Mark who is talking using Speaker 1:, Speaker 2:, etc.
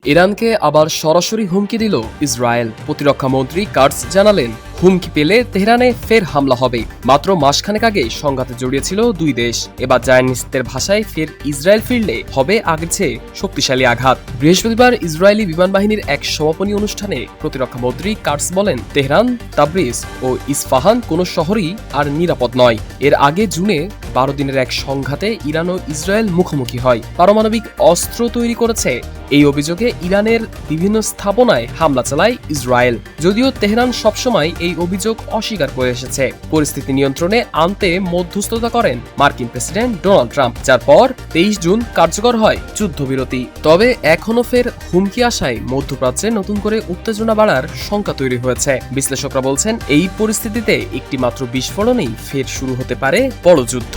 Speaker 1: ইরানকে আবার সরাসরি হুমকি দিল ইসরায়েল। প্রতিরক্ষা মন্ত্রী কার্টস জানালেন, হুমকি পেলে তেহরানে ফের হামলা হবে। মাত্র মাসখানেক আগে সংঘাতে জড়িয়েছিল দুই দেশ। এবার জায়নিস্টদের ভাষায় ফের ইসরায়েল ফিরলে হবে আগের চেয়ে শক্তিশালী আঘাত। বৃহস্পতিবার ইসরায়েলি বিমান বাহিনীর এক সমাপনী অনুষ্ঠানে প্রতিরক্ষা মন্ত্রী কার্টস বলেন, তেহরান, তাবরিজ ও ইস্পাহান কোনো শহরই আর নিরাপদ নয়। এর আগে জুনে 12 দিনের এক সংঘাতে ইরান ও ইসরায়েল মুখোমুখি হয়। পারমাণবিক অস্ত্র তৈরি করেছে এই অভিযোগে ইরানের বিভিন্ন স্থাপনায় হামলা চালায় ইসরায়েল। যদিও তেহরান সবসময় এই অভিযোগ অস্বীকার করে এসেছে। পরিস্থিতি নিয়ন্ত্রণে আনতে মধ্যস্থতা করেন মার্কিন প্রেসিডেন্ট ডোনাল্ড ট্রাম্প, যার পর 23 জুন কার্যকর হয় যুদ্ধবিরতি। তবে এখনো ফের হুমকি আসায় মধ্যপ্রাচ্যে নতুন করে উত্তেজনা বাড়ার শঙ্কা তৈরি হয়েছে। বিশ্লেষকরা বলছেন, এই পরিস্থিতিতে একটি মাত্র বিস্ফোরণেই ফের শুরু হতে পারে বড় যুদ্ধ।